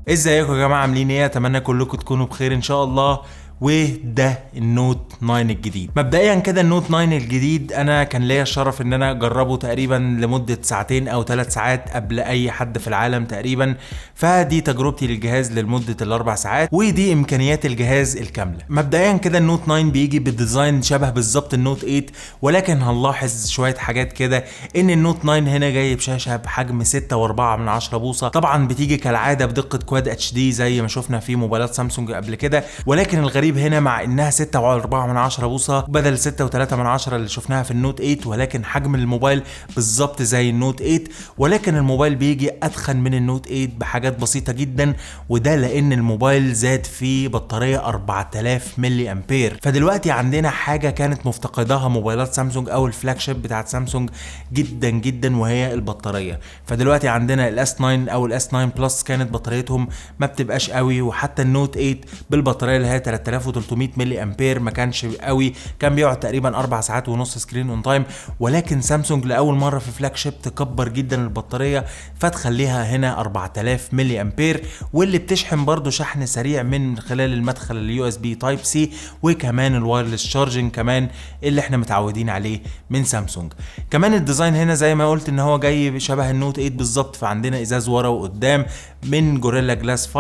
ازيكم يا جماعه؟ عاملين ايه؟ اتمنى كلكم تكونوا بخير ان شاء الله. وده النوت 9 الجديد. مبدئيا كده النوت 9 الجديد انا كان ليا الشرف ان انا اجربه تقريبا لمده ساعتين او 3 ساعات قبل اي حد في العالم تقريبا. فدي تجربتي للجهاز لمده الاربع ساعات، ودي امكانيات الجهاز الكامله. مبدئيا كده النوت 9 بيجي بالديزاين شبه بالظبط النوت 8، ولكن هنلاحظ شويه حاجات كده. ان النوت 9 هنا جاي بشاشه بحجم 6.4 بوصه، طبعا بتيجي كالعاده بدقه كواد اتش دي زي ما شفنا في موبايلات سامسونج قبل كده. ولكن الغريب هنا مع انها 6.4 بوصه بدل 6.3 اللي شفناها في النوت 8، ولكن حجم الموبايل بالظبط زي النوت 8، ولكن الموبايل بيجي اتخن من النوت 8 بحاجات بسيطه جدا. وده لان الموبايل زاد فيه بطاريه 4000 ملي امبير. فدلوقتي عندنا حاجه كانت مفتقداها موبايلات سامسونج او الفلاج شيب بتاعت سامسونج جدا جدا، وهي البطاريه. فدلوقتي عندنا الاس 9 او الاس 9 بلس كانت بطاريتهم ما بتبقاش قوي، وحتى النوت 8 بالبطاريه اللي هي 3300 ملي امبير ما كانش قوي، كان بيقعد تقريبا 4 ساعات ونص سكرين اون تايم. ولكن سامسونج لاول مره في فلاج شيب تكبر جدا البطاريه فتخليها هنا 4000 ملي امبير، واللي بتشحن برضو شحن سريع من خلال المدخل اليو اس بي تايب سي، وكمان الوايرلس شارجنج كمان اللي احنا متعودين عليه من سامسونج. كمان الديزاين هنا زي ما قلت ان هو جاي شبه النوت 8 بالظبط. فعندنا ازاز ورا وقدام من جوريلا جلاس 5،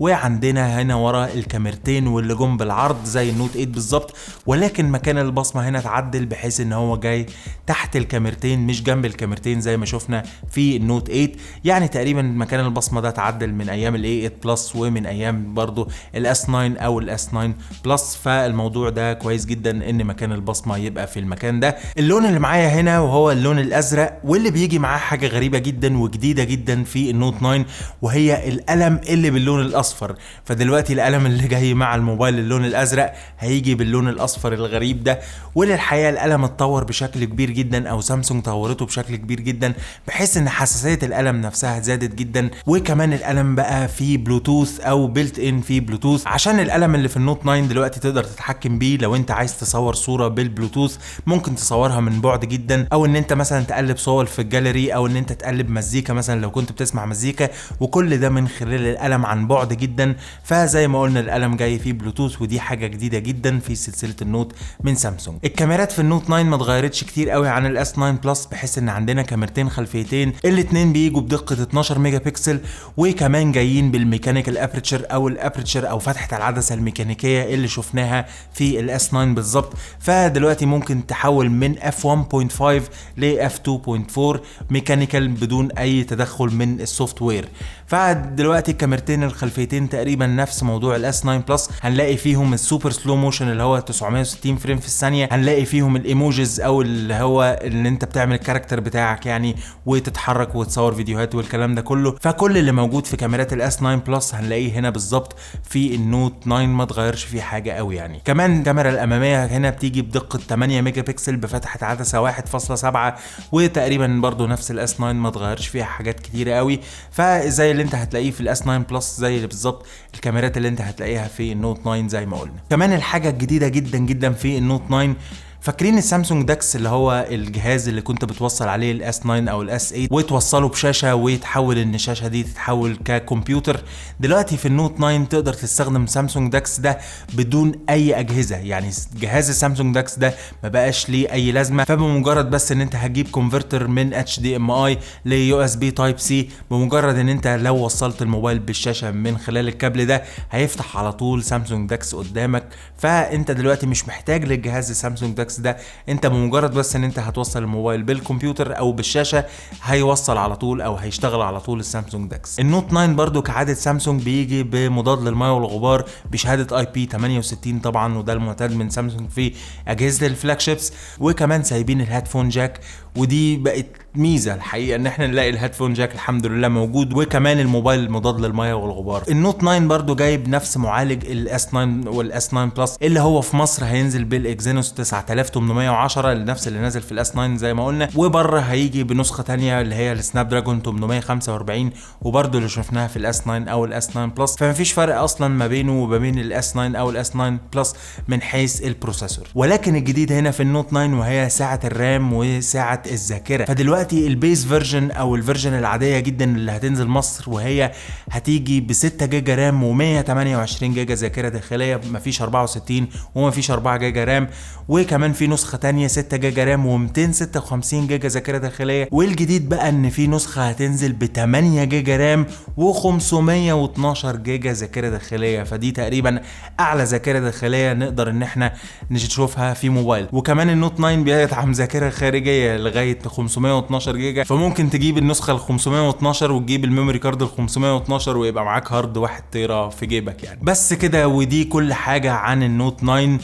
وعندنا هنا ورا الكاميرتين واللي جم بالعرض زي النوت 8 بالظبط، ولكن مكان البصمه هنا اتعدل بحيث ان هو جاي تحت الكاميرتين مش جنب الكاميرتين زي ما شفنا في النوت 8. يعني تقريبا مكان البصمه ده اتعدل من ايام الاي 8 بلس ومن ايام برضو الاس 9 او الاس 9 بلس. فالموضوع ده كويس جدا ان مكان البصمه يبقى في المكان ده. اللون اللي معايا هنا وهو اللون الازرق، واللي بيجي معاه حاجه غريبه جدا وجديده جدا في النوت 9، وهي القلم اللي باللون الاصفر. فدلوقتي القلم اللي جاي مع الموبايل اللون الازرق هيجي باللون الاصفر الغريب ده. وللحقيقه القلم اتطور بشكل كبير جدا، او سامسونج طورته بشكل كبير جدا، بحيث ان حساسيه القلم نفسها زادت جدا. وكمان القلم بقى فيه بلوتوث او بيلت ان فيه بلوتوث، عشان القلم اللي في النوت 9 دلوقتي تقدر تتحكم بيه. لو انت عايز تصور صوره بالبلوتوث ممكن تصورها من بعد جدا، او ان انت مثلا تقلب صور في الجاليري، او ان انت تقلب مزيكا مثلا لو كنت بتسمع مزيكا، وكل ده من خلال القلم عن بعد جدا. فزي ما قلنا القلم جاي فيه بلوتوث، ودي حاجه جديده جدا في سلسله النوت من سامسونج. الكاميرات في النوت 9 ما اتغيرتش كتير قوي عن الاس 9 بلس، بحيث ان عندنا كاميرتين خلفيتين الاثنين بيجوا بدقه 12 ميجا بكسل، وكمان جايين بالميكانيكال ابرتشر او الابرتشر او فتحه العدسه الميكانيكيه اللي شفناها في الاس 9 بالظبط. فدلوقتي ممكن تحول من اف 1.5 ل اف 2.4 ميكانيكال بدون اي تدخل من السوفت وير. فدلوقتي الكاميرتين الخلفيتين تقريبا نفس موضوع الاس 9 بلس، هنلاقي فيهم السوبر سلو موشن اللي هو 960 فريم في الثانيه، هنلاقي فيهم الايموجيز او اللي هو اللي انت بتعمل الكاركتر بتاعك يعني وتتحرك وتصور فيديوهات والكلام ده كله. فكل اللي موجود في كاميرات الاس 9 بلس هنلاقيه هنا بالظبط في النوت 9، ما اتغيرش فيه حاجه قوي يعني. كمان الكاميرا الاماميه هنا بتيجي بدقه 8 ميجا بكسل بفتحه عدسه 1.7، وتقريبا برضو نفس الاس 9 ما اتغيرش فيها حاجات كتيره قوي. فزي اللي انت هتلاقيه في الاس 9 بلس زي اللي بالظبط الكاميرات اللي انت هتلاقيها في النوت 9 زي ما قلنا. كمان الحاجه الجديده جدا جدا في النوت 9، فاكرين السامسونج داكس اللي هو الجهاز اللي كنت بتوصل عليه الاس 9 او الاس 8 وتوصله بشاشه ويتحول ان الشاشه دي تتحول ككمبيوتر؟ دلوقتي في النوت 9 تقدر تستخدم سامسونج داكس ده بدون اي اجهزه. يعني جهاز السامسونج داكس ده ما بقاش ليه اي لازمه، فبمجرد بس ان انت هتجيب كونفرتر من اتش دي ام اي ليو اس بي تايب سي، بمجرد ان انت لو وصلت الموبايل بالشاشه من خلال الكابل ده هيفتح على طول سامسونج داكس قدامك. فانت دلوقتي مش محتاج للجهاز السامسونج داكس ده، انت بمجرد بس ان انت هتوصل الموبايل بالكمبيوتر او بالشاشه هيوصل على طول او هيشتغل على طول السامسونج داكس. النوت 9 برضو كعاده سامسونج بيجي بمضاد للماء والغبار بشهاده اي بي 68 طبعا، وده المعتاد من سامسونج في اجهزه الفلاج شيبس. وكمان سايبين الهيدفون جاك، ودي بقت ميزه الحقيقه ان احنا نلاقي الهيدفون جاك الحمد لله موجود، وكمان الموبايل مضاد للميه والغبار. النوت 9 برضو جايب نفس معالج الاس 9 والاس 9 بلس، اللي هو في مصر هينزل بالاكزينوس 9810 نفس اللي نازل في الاس 9 زي ما قلنا، وبره هيجي بنسخه ثانيه اللي هي السناب دراجون 845 وبرضو اللي شفناها في الاس 9 او الاس 9 بلس. فمفيش فرق اصلا ما بينه وما بين الاس 9 او الاس 9 بلس من حيث البروسيسور. ولكن الجديد هنا في النوت 9 وهي سعه الرام وسعه الذاكره. فدلوقتي دلوقتي البيس فيرجن او الفيرجن العاديه جدا اللي هتنزل مصر، وهي هتيجي ب 6 جيجا رام و128 جيجا ذاكره داخليه، مفيش 64 ومفيش 4 جيجا رام، وكمان في نسخه تانية 6 جيجا رام و256 جيجا ذاكره داخليه. والجديد بقى ان في نسخه هتنزل ب 8 جيجا رام و512 جيجا ذاكره داخليه، فدي تقريبا اعلى ذاكره داخليه نقدر ان احنا نشوفها في موبايل. وكمان النوت 9 بيدعم ذاكره خارجيه لغايه 512 جيجا، فممكن تجيب النسخه ال 512 وتجيب الميموري كارد ال 512 ويبقى معاك هارد 1 تيرا في جيبك يعني. بس كده، ودي كل حاجه عن النوت 9.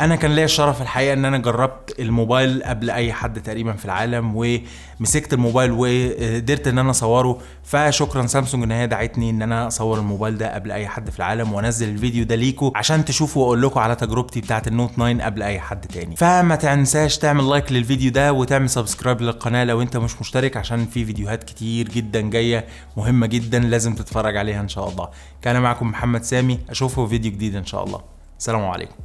انا كان ليا الشرف الحقيقه ان انا جربت الموبايل قبل اي حد تقريبا في العالم، ومسكت الموبايل وقدرت ان انا اصوره، فشكرا سامسونج ان هي دعتني ان انا اصور الموبايل ده قبل اي حد في العالم وانزل الفيديو ده ليكو عشان تشوفوا واقول لكم على تجربتي بتاعه النوت 9 قبل اي حد تاني. فما تنساش تعمل لايك للفيديو ده وتعمل سبسكرايب للقناه لو انت مش مشترك، عشان في فيديوهات كتير جدا جايه مهمه جدا لازم تتفرج عليها ان شاء الله. كان معكم محمد سامي، اشوفكم في فيديو جديد ان شاء الله. السلام عليكم.